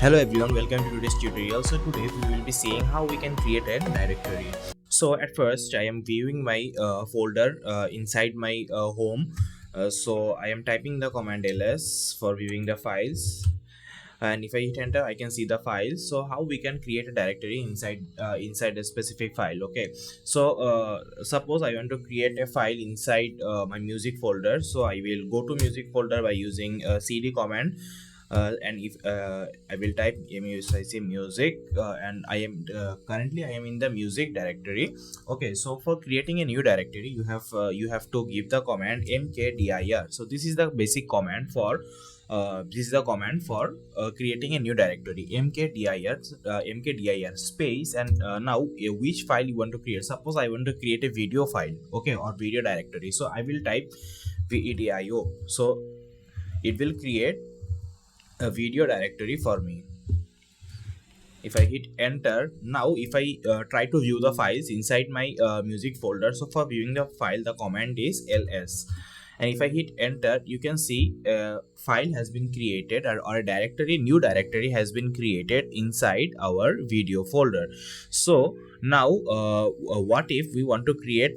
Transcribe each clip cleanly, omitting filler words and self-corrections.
Hello everyone, welcome to today's tutorial. So today we will be seeing how we can create a directory. So at first I am viewing my folder inside my home. So I am typing the command ls for viewing the files, and if I hit enter I can see the files. So how we can create a directory inside a specific file. Okay, so suppose I want to create a file inside my music folder. So I will go to music folder by using cd command, and if I will type music, and I am currently I am in the music directory. Okay, so for creating a new directory you have to give the command mkdir. So this is the basic command for creating a new directory. Mkdir space, and now which file you want to create. Suppose I want to create a video file, okay, or video directory. So I will type video. So it will create a video directory for me. If I hit enter, now if I try to view the files inside my music folder, so for viewing the file the command is ls, and if I hit enter you can see a file has been created, or a new directory has been created inside our video folder. So now what if we want to create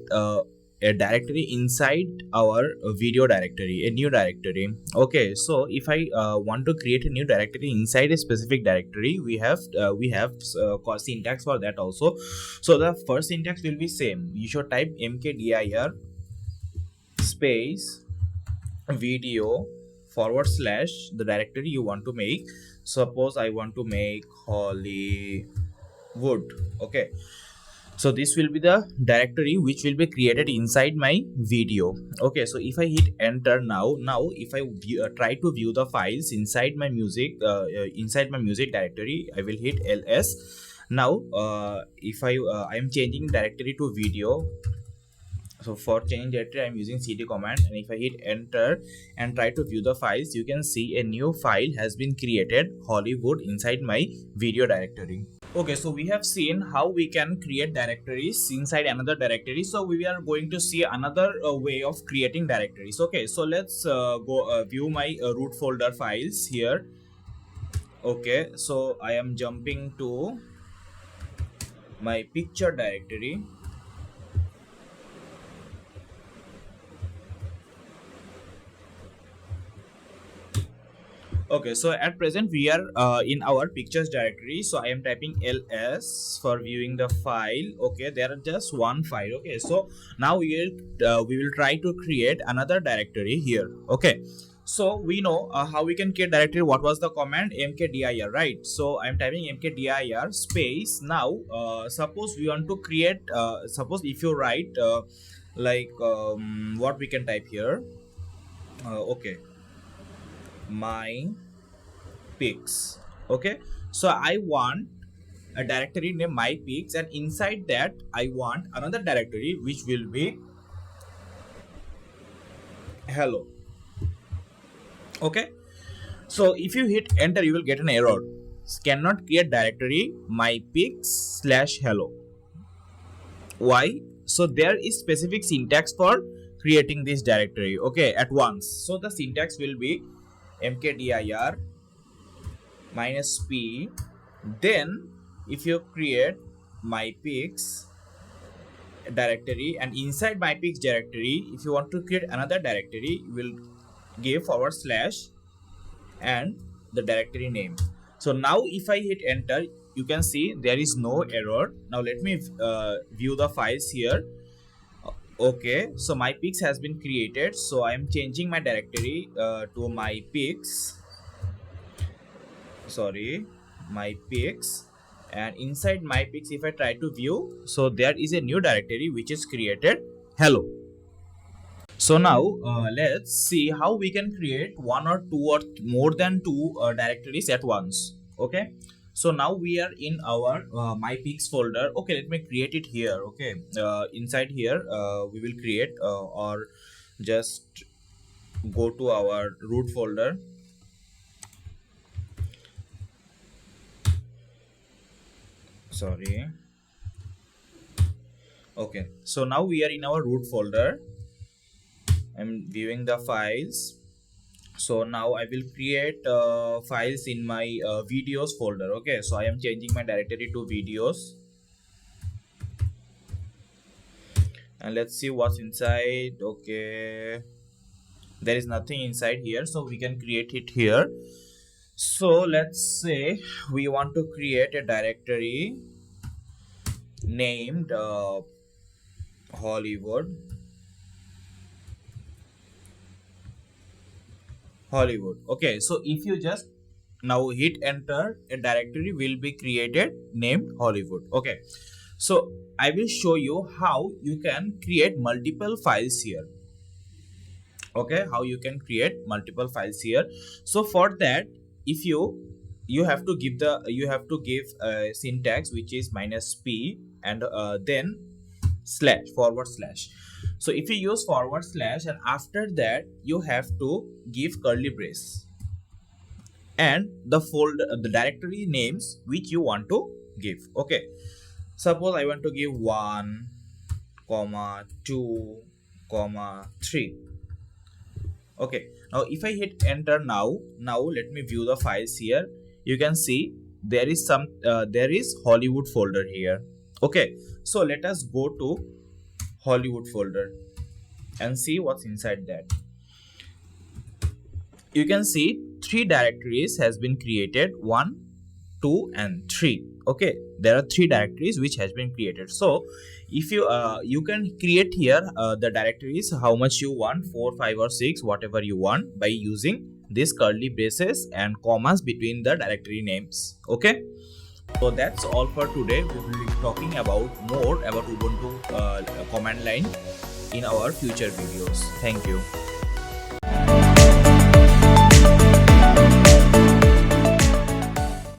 a directory inside our video directory, a new directory. Okay, so if I want to create a new directory inside a specific directory, we have syntax for that also. So the first syntax will be same. You should type mkdir space video / the directory you want to make. Suppose I want to make Hollywood. Okay, so this will be the directory which will be created inside my video. Okay, so if I hit enter now if I try to view the files inside my music directory, I will hit ls. Now if I am changing directory to video. So for change directory I am using cd command, and if I hit enter and try to view the files, you can see a new file has been created, Hollywood, inside my video directory. Okay, so we have seen how we can create directories inside another directory. So we are going to see another way of creating directories. Okay, so let's go view my root folder files here. Okay, so I am jumping to my picture directory. Okay, so at present we are in our pictures directory. So I am typing ls for viewing the file. Okay, there are just one file. Okay, so now we will try to create another directory here. Okay, so we know how we can create directory. What was the command? Mkdir, right? So I am typing mkdir space. Now suppose we want to create, suppose if you write what we can type here. Okay, my pics. Okay, so I want a directory named my pics, and inside that I want another directory which will be hello. Okay, so if you hit enter you will get an error, cannot create directory my pics / hello. Why? So there is specific syntax for creating this directory, okay, at once. So the syntax will be mkdir -p. Then if you create my pics directory, and inside my pics directory if you want to create another directory, you will give / and the directory name. So now if I hit enter you can see there is no error. Now let me view the files here. Okay, so my pics has been created. So I am changing my directory to my pics, my pics, and inside my pics if I try to view, so there is a new directory which is created, hello. So now let's see how we can create one or two or more than two directories at once. Okay, so now we are in our my pics folder. Okay, let me create it here. Okay, inside here we will create or just go to our root folder. Okay, so now we are in our root folder. I'm viewing the files. So now I will create files in my videos folder. Okay, so I am changing my directory to videos, and let's see what's inside. Okay, there is nothing inside here, so we can create it here. So let's say we want to create a directory named Hollywood. Okay, so if you just now hit enter, a directory will be created named Hollywood. Okay, so I will show you how you can create multiple files here. Okay, how you can create multiple files here. So for that, if you have to give a syntax which is -p and then slash forward slash. So if you use forward slash, and after that you have to give curly brace and the folder the directory names which you want to give. Okay, suppose I want to give 1 comma 2 comma 3. Okay, now if I hit enter, now let me view the files here. You can see there is Hollywood folder here. Okay, so let us go to Hollywood folder and see what's inside that. You can see 3 directories has been created, 1, 2 and 3. Okay, there are 3 directories which has been created. So if you can create here the directories how much you want, 4, 5 or 6, whatever you want, by using these curly braces and commas between the directory names. Okay, so that's all for today. We will be talking about more about Ubuntu command line in our future videos. Thank you.